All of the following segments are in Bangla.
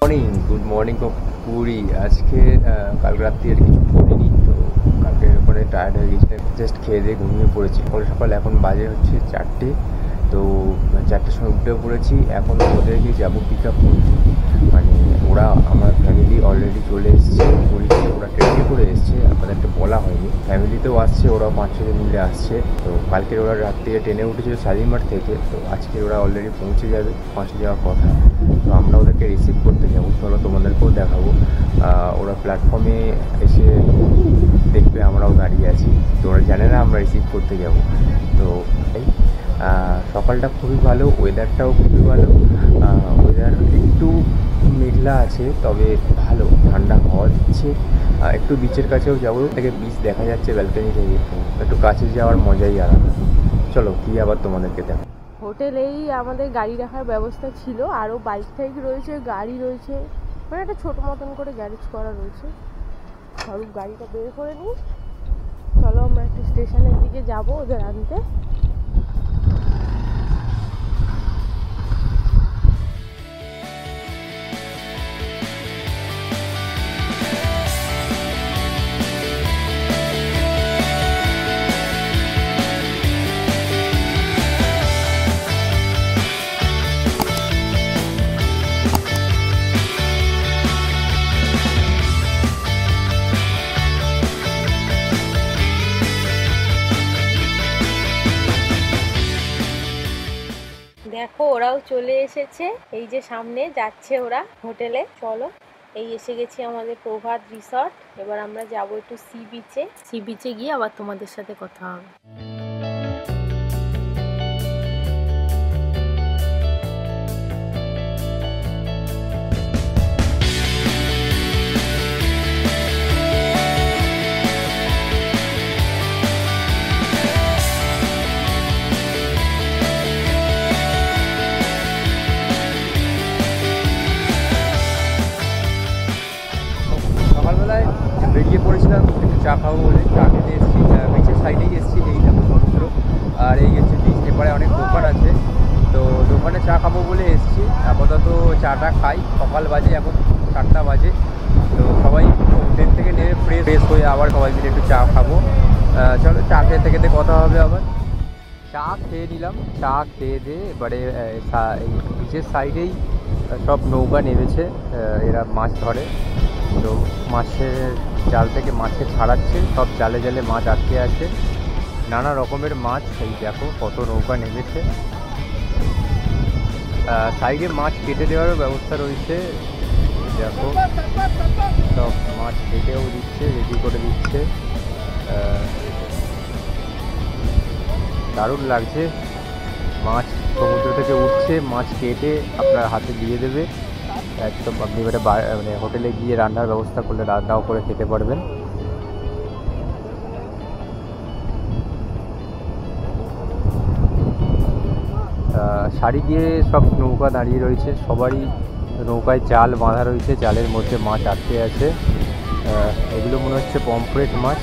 Good morning Puri. আজকে কাল রাত্রি আর কিছু করিনি, তো কালকে পরে টায়ার্ড হয়ে গেছে, জাস্ট খেয়ে দিয়ে ঘুমিয়ে পড়েছি। সকাল সকাল এখন বাজে হচ্ছে 4টে, তো 4টের সময় উঠেও পড়েছি। এখন ওদেরকে যাবো পিক আপ করতে। মানে ওরা আমার ফ্যামিলি অলরেডি চলে এসছে পুরীতে, ওরা ট্রেনে করে এসছে, আপনাদেরকে বলা হয়নি। ফ্যামিলিতেও আসছে, ওরা 5-6 জন মিলে আসছে। তো কালকের ওরা রাত্রিরে ট্রেনে উঠেছিল শালিমার থেকে, তো আজকে ওরা অলরেডি পৌঁছে যাবে, পৌঁছে যাওয়ার কথা। তো আমরা ওদেরকে রিসিভ করতে যাবো, চলো তোমাদেরকেও দেখাবো। ওরা প্ল্যাটফর্মে এসে দেখবে আমরাও দাঁড়িয়ে আছি, তো ওরা জানে না আমরা রিসিভ করতে যাব। তো এই সকালটা খুবই ভালো, ওয়েদারটাও খুবই ভালো। ওয়েদার একটু মেঘলা আছে, তবে ভালো, ঠান্ডা হাওয়া দিচ্ছে। একটু বিচের কাছেও যাবো, থেকে বিচ দেখা যাচ্ছে ব্যালকনি থেকে, একটু কাছে যাওয়ার মজাই আলাদা। চলো কি আবার তোমাদেরকে দেখো। হোটেলেই আমাদের গাড়ি রাখার ব্যবস্থা ছিল, আরও বাইক টাইক রয়েছে, গাড়ি রয়েছে, মানে একটা ছোটো মতন করে গ্যারেজ করা রয়েছে। স্বরূপ গাড়িটা বের করে নিই, চলো আমরা একটু স্টেশনের দিকে যাবো ওদের আনতে। দেখো ওরাও চলে এসেছে, এই যে সামনে যাচ্ছে ওরা হোটেলে। চলো, এই এসে গেছি আমাদের প্রভাত রিসর্ট। এবার আমরা যাব একটু সি বিচে গিয়ে আবার তোমাদের সাথে কথা হবে। সকালবেলায় বেরিয়ে পড়েছিলাম একটু চা খাবো বলে, চা খেতে এসেছি। বিচের সাইডেই এসেছি, এই দেখো সমুদ্র, আর এই হচ্ছে বিচ। এপারে অনেক দোকান আছে, তো দোকানে চা খাবো বলে এসেছি। আপাতত চাটা খাই, সকাল বাজে এখন 7টা বাজে। তো সবাই ট্রেন থেকে নেমে ফ্রেশ হয়ে আবার সবাই মিলে একটু চা খাবো। চলো চা খেতে খেতে কথা হবে আবার। চা খেয়ে নিলাম, চা খেয়ে দিয়ে এবারে এই বিচের সাইডেই সব নৌকা নেমেছে, এরা মাছ ধরে। তো মাছের জাল থেকে মাছকে ছাড়াচ্ছে, সব জালে জালে মাছ আটকে আছে, নানা রকমের মাছ। এই দেখো কত নৌকা নেমেছে। সাইডে মাছ কেটে দেওয়ারও ব্যবস্থা রয়েছে, দেখো সব মাছ কেটেও দিচ্ছে, রেডি করে দিচ্ছে। দারুণ লাগছে, মাছ সমুদ্র থেকে উঠছে, মাছ কেটে আপনার হাতে দিয়ে দেবে একদম। আপনি এবারে মানে হোটেলে গিয়ে রান্নার ব্যবস্থা করলে রান্নাও করে খেতে পারবেন। সারি দিয়ে সব নৌকা দাঁড়িয়ে রয়েছে, সবারই নৌকায় জাল বাঁধা রয়েছে, জালের মধ্যে মাছ আটকে আছে। এগুলো মনে হচ্ছে পমফ্রেট মাছ,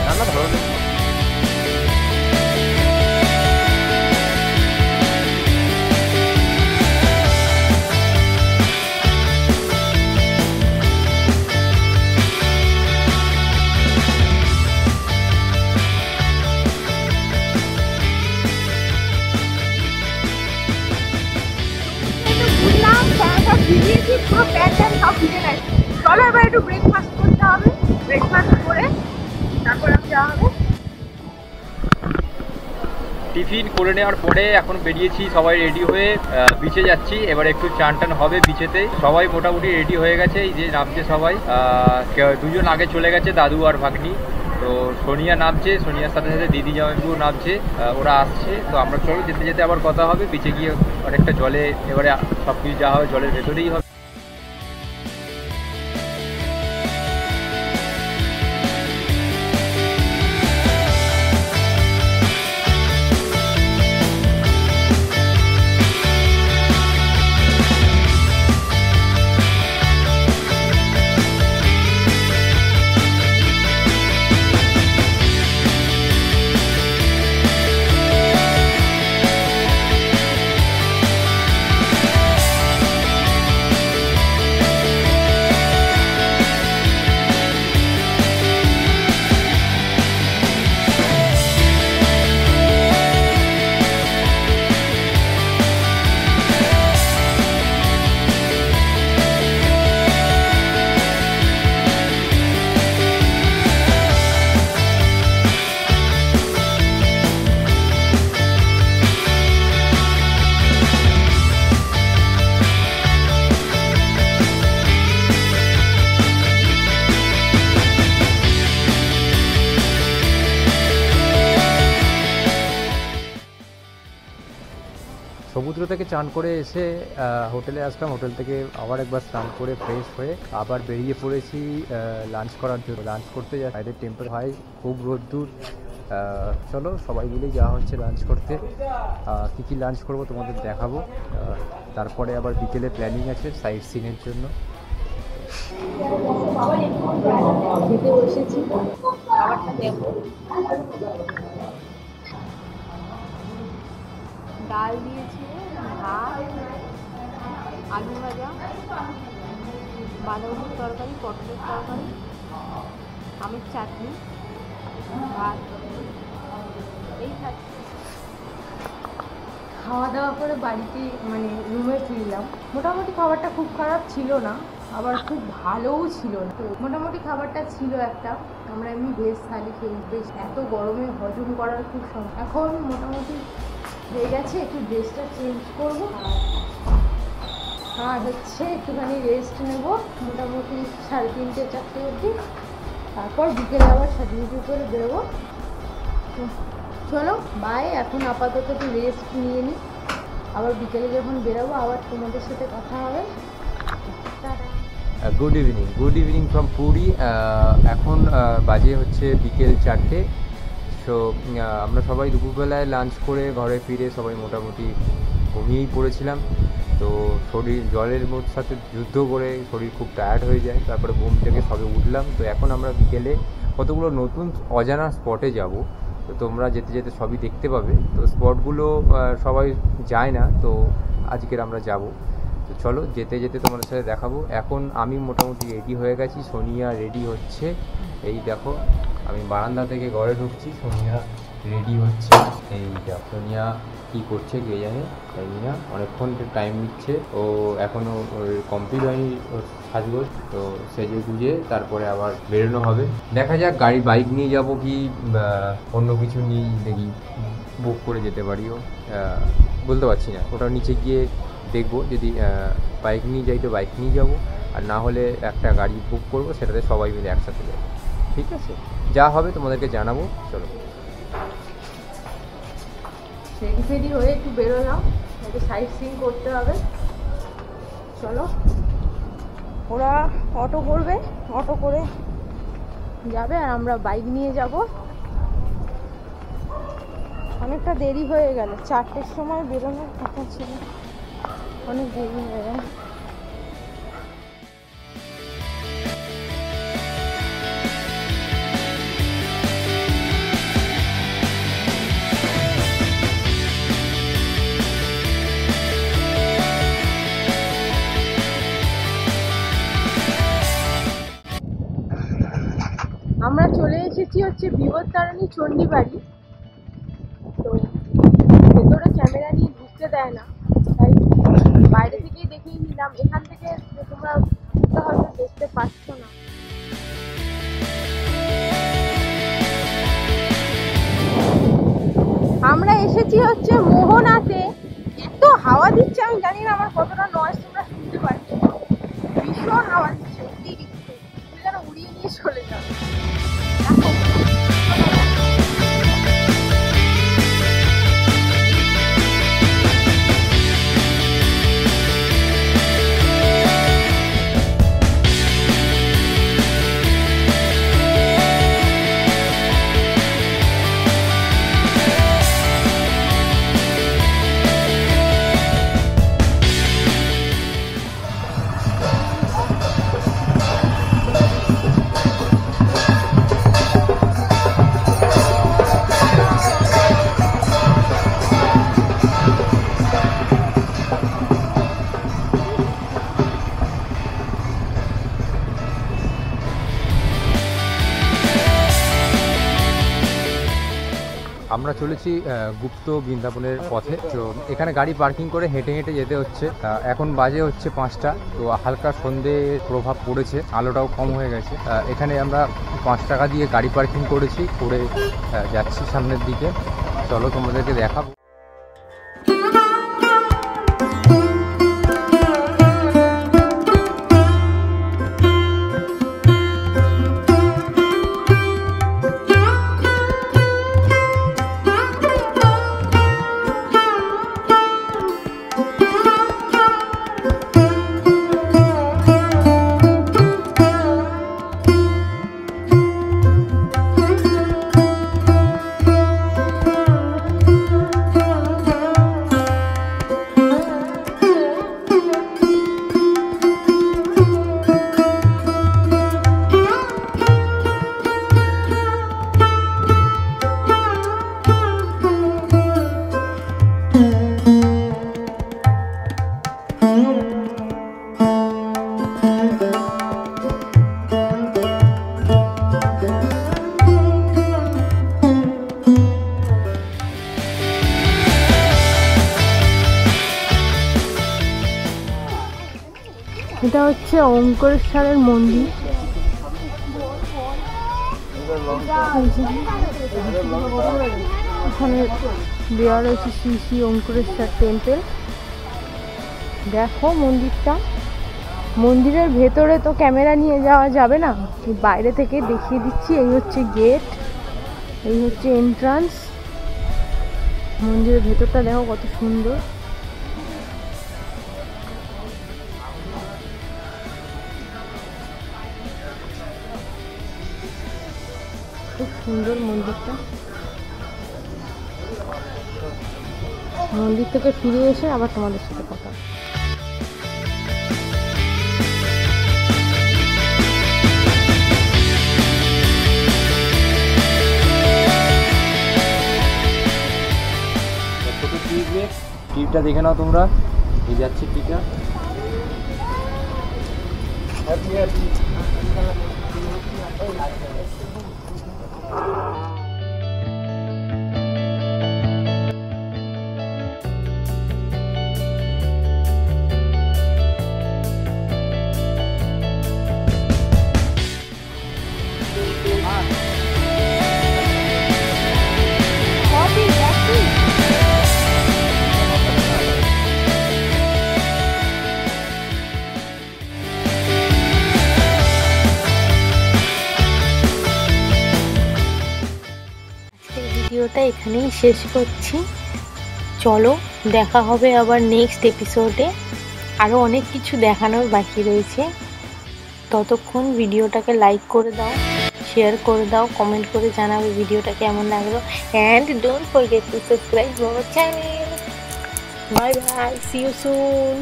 নানা ধরনের। চলো এবার একটু ব্রেকফাস্ট করতে হবে, ব্রেকফাস্ট করে তারপর যাওয়া হবে। টিফিন করে নেওয়ার পরে এখন বেরিয়েছি সবাই রেডি হয়ে বিচে যাচ্ছি। এবার একটু চান টান হবে বিচেতে, সবাই মোটামুটি রেডি হয়ে গেছে। এই যে নামছে সবাই, দুজন আগে চলে গেছে, দাদু আর ভাগ্নি। তো সোনিয়া নামছে, সোনিয়ার সাথে সাথে দিদি জামাইবু নামছে, ওরা আসছে। তো আমরা চলো যেতে যেতে আবার কথা হবে। বিচে গিয়ে অনেকটা জলে এবারে সব কিছু যা হবে জলের ভেতরেই হবে। সমুদ্র থেকে চান করে এসে হোটেলে আসলাম, হোটেল থেকে আবার একবার স্নান করে ফ্রেশ হয়ে আবার বেরিয়ে পড়েছি লাঞ্চ করার জন্য। লাঞ্চ করতে যাই, বাইরের টেম্পার হয় খুব রোদ্দুর। চলো সবাই মিলেই যাওয়া হচ্ছে লাঞ্চ করতে। কী কী লাঞ্চ করবো তোমাদের দেখাবো। তারপরে আবার বিকেলে প্ল্যানিং আছে সাইট সিনের জন্য। খেতে বসেছি, খাবারটা দেখো। ডাল দিয়েছি, ভাত, আলু ভাজা, বাঁধাকপির তরকারি, পটলের তরকারি, আমের চাটনি, ভাত, এই খাচ্ছি। খাওয়া দাওয়া করে বাড়িতে মানে রুমে ফিরলাম। মোটামুটি খাবারটা খুব খারাপ ছিল না, আবার খুব ভালোও ছিল না। তো মোটামুটি খাবারটা ছিল একটা, আমরা এমনি ভেজ থালি খেয়ে বেশ, এত গরমে হজম করার খুব সময়। এখন মোটামুটি হয়ে গেছে, একটু ড্রেসটা চেঞ্জ করবো আর হচ্ছে একটুখানি রেস্ট নেব মোটামুটি 3:30 4টে অবধি। তারপর বিকেলে আবার সাজুগুজু করে বেরোবো। চলো বাই, এখন আপাতত একটু রেস্ট নিয়ে নিই, আবার বিকেলে যখন বেরোবো আবার তোমাদের সাথে কথা হবে। Good evening from Puri. এখন বাজে হচ্ছে বিকেল 4টে। সো আমরা সবাই দুপুরবেলায় লাঞ্চ করে ঘরে ফিরে সবাই মোটামুটি ঘুমিয়েই পড়েছিলাম। তো শরীর জলের সাথে যুদ্ধ করে শরীর খুব টায়ার্ড হয়ে যায়। তারপরে ঘুম থেকে সবে উঠলাম। তো এখন আমরা বিকেলে কতগুলো নতুন অজানা স্পটে যাব। তো তোমরা যেতে যেতে সবই দেখতে পাবে। তো স্পটগুলো সবাই যায় না, তো আজকের আমরা যাব। তো চলো যেতে যেতে তোমাদের সাথে দেখাবো। এখন আমি মোটামুটি রেডি হয়ে গেছি, সোনিয়া রেডি হচ্ছে। এই দেখো আমি বারান্দা থেকে ঘরে ঢুকছি, সোনিয়া রেডি হচ্ছে। এই দেখো সোনিয়া কী করছে কে জানে, জানি না, অনেকক্ষণ টাইম নিচ্ছে। ও এখনও কমপ্লিট হয়নি ওর সাজগোজ। তো সেজে গুজে তারপরে আবার বেরোনো হবে। দেখা যাক বাইক নিয়ে যাব কি অন্য কিছু নিয়েই দেখি বুক করে যেতে পারিও, বলতে পারছি না। ওটা নিচে গিয়ে দেখবো, যদি বাইক নিয়ে যাই তো বাইক নিয়ে যাবো, আর না হলে একটা গাড়ি বুক করবো, সেটাতে সবাই মিলে একসাথে যাবো। ঠিক আছে, যা হবে তোমাদেরকে জানাবো। চলো রেডি হয়ে একটু বেরোলাম, একটু সাইট সিইং করতে হবে। চলো, ওরা অটো করবে, অটো করে যাবে আর আমরা বাইক নিয়ে যাব। অনেকটা দেরি হয়ে গেল, 4টের সময় বেরোনোর কথা ছিল, অনেক দেরি হয়ে গেল। আমরা চলে এসেছি হচ্ছে বিপত্তারিণী চণ্ডীবাড়ি। তো ভেতরে ক্যামেরা নিয়ে ঢুকতে দেয় না, তাই বাইরে থেকেই দেখিয়ে নিলাম। এখান থেকে তোমরা হয়তো দেখতে পাচ্ছ না। আমরা এসেছি হচ্ছে মোহনাতে। এত হাওয়া দিচ্ছে, আমি জানি না আমার কতটা নয়েজ তোমরা শুনতে পাচ্ছ। ভীষণ হাওয়া দিচ্ছে, অতিরিক্ত, যেন উড়িয়ে নিয়ে চলে যাবে। আমরা চলেছি গুপ্ত বৃন্দাবনের পথে। তো এখানে গাড়ি পার্কিং করে হেঁটে হেঁটে যেতে হচ্ছে। এখন বাজে হচ্ছে 5টা। তো হালকা সন্ধ্যের প্রভাব পড়েছে, আলোটাও কম হয়ে গেছে। এখানে আমরা 5 টাকা দিয়ে গাড়ি পার্কিং করেছি, করে যাচ্ছি সামনের দিকে। চলো তোমাদেরকে দেখাবো। এটা হচ্ছে ওঙ্কারেশ্বরের মন্দির। এখানে দেওয়া রয়েছে শ্রী শ্রী ওঙ্কারেশ্বর টেম্পল। দেখো মন্দিরটা, মন্দিরের ভেতরে তো ক্যামেরা নিয়ে যাওয়া যাবে না, বাইরে থেকে দেখিয়ে দিচ্ছি। এই হচ্ছে গেট, এই হচ্ছে এন্ট্রান্স। মন্দিরের ভেতরটা দেখো কত সুন্দর। খুব সুন্দর মন্দিরটা। মন্দির থেকে ফিরে এসে আবার তোমাদের সাথে কথা। টিপটা দেখে নাও তোমরা, এই যাচ্ছে টিপটা। ভিডিওটা এখানেই শেষ করছি। চলো দেখা হবে আবার নেক্সট এপিসোডে। আরও অনেক কিছু দেখানোর বাকি রয়েছে। ততক্ষণ ভিডিওটাকে লাইক করে দাও, শেয়ার করে দাও, কমেন্ট করে জানাবে ভিডিওটা কেমন লাগলো। And don't forget to subscribe our channel. Bye bye, see you soon.